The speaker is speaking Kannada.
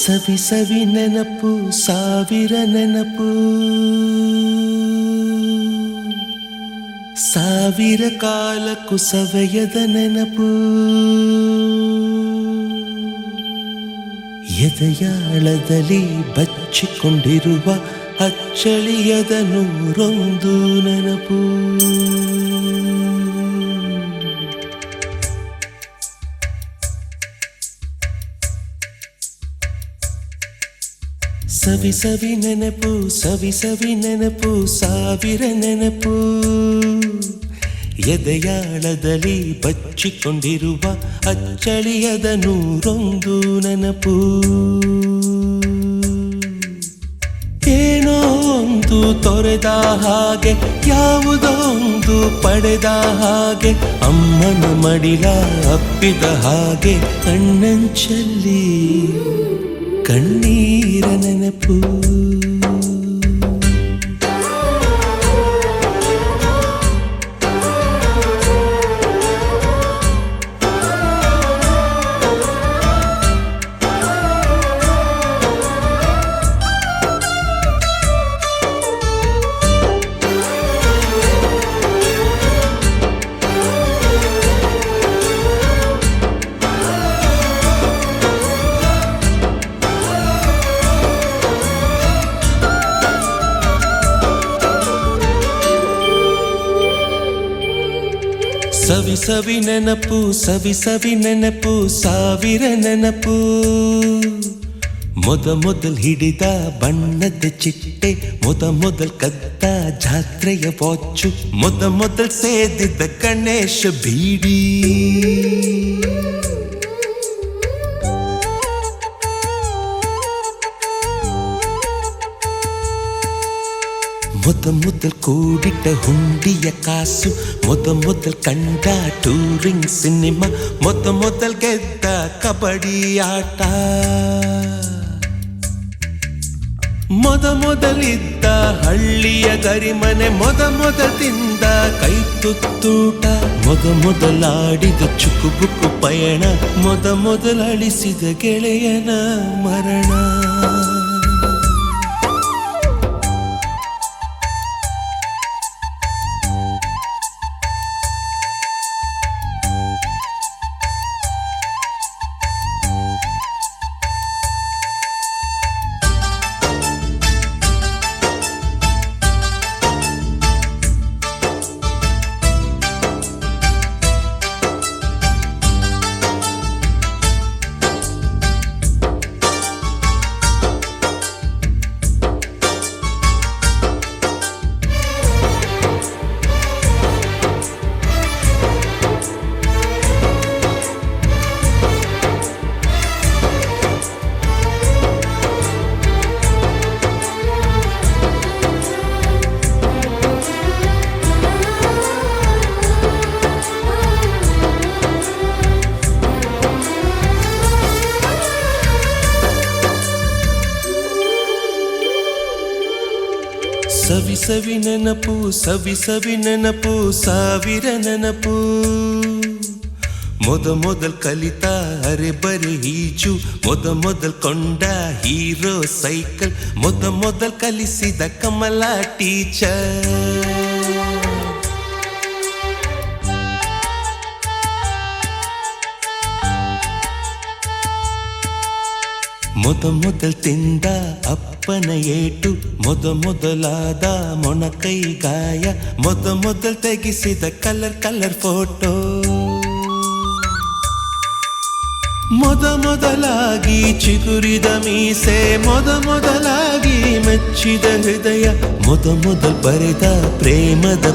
ಸವಿ ಸವಿ ನೆನಪು ಸಾವಿರ ನೆನಪು ಸಾವಿರ ಕಾಲಕ್ಕೂ ಸವೆಯದ ನೆನಪು ಎದೆಯಾಳದಲ್ಲಿ ಬಚ್ಚಿಕೊಂಡಿರುವ ಅಚ್ಚಳಿಯದ ನೂರೊಂದು ನೆನಪು ಸವಿ ಸವಿ ನೆನಪು ಸವಿ ಸವಿ ನೆನಪು ಸಾವಿರ ನೆನಪು ಎದೆಯಾಳದಲ್ಲಿ ಬಚ್ಚಿಕೊಂಡಿರುವ ಅಚ್ಚಳಿಯದ ನೂರೊಂದು ನೆನಪು ಏನೋ ಒಂದು ತೊರೆದ ಹಾಗೆ ಯಾವುದೋ ಒಂದು ಪಡೆದ ಹಾಗೆ ಅಮ್ಮನ ಮಡಿಲ ಅಪ್ಪಿದ ಹಾಗೆ ಕಣ್ಣಂಚಲ್ಲಿ ಕಣ್ಣೀರ ನೆನಪು ಸವಿ ಸವಿ ನೆನಪು ಸವಿ ಸವಿ ನೆನಪು ಸಾವಿರ ನೆನಪು ಮೊದಲ್ ಹಿಡಿದ ಬಣ್ಣದ ಚಿಟ್ಟೆ ಮೊದಲ್ ಕದ್ದ ಜಾತ್ರೆಯ ವಾಚು ಮೊದಲ್ ಸೇದಿದ್ದ ಗಣೇಶ ಬೀಡಿ ಮೊದಲ್ ಕೂಡಿಟ್ಟ ಹುಂಡಿಯ ಕಾಸು ಮೊದಲ್ ಕಂಡ ಟೂರಿಂಗ್ ಸಿನಿಮಾ ಮೊದಲ್ ಗೆದ್ದ ಕಬಡ್ಡಿ ಆಟ ಮೊದಲಿದ್ದ ಹಳ್ಳಿಯ ಗರಿಮನೆ ಮೊದಲ್ ತಿಂದ ಕೈ ತುತ್ತೂಟ ಮೊದಲಾಡಿದ ಚುಕುಬುಕು ಪಯಣ ಮೊದಲ್ ಅಳಿಸಿದ ಗೆಳೆಯನ ಮರಣ ಸವಿ ಸವಿ ನೆನಪು ಸವಿ ಸವಿ ನೆನಪು ಸಾವಿರ ನೆನಪು ಮೊದಲ್ ಕಲಿತ ಅರೆಬರೆ ಈಜು ಮೊದಲ್ ಕೊಂಡ ಹೀರೋ ಸೈಕಲ್ ಮೊದಲ್ ಕಲಿಸಿದ ಕಮಲ ಟೀಚರ್ ಮೊದಲ್ ತಿಂದ ಅಪ್ಪನ ಏಟು ಮೊದಲಾದ ಮೊಣಕೈ ಗಾಯ ಮೊದಲ್ ತೆಗೆಸಿದ ಕಲರ್ ಫೋಟೋ ಮೊದಲಾಗಿ ಚಿಗುರಿದ ಮೀಸೆ ಮೊದಲಾಗಿ ಮೆಚ್ಚಿದ ಹೃದಯ ಮೊದಲ್ ಬರೆದ ಪ್ರೇಮದ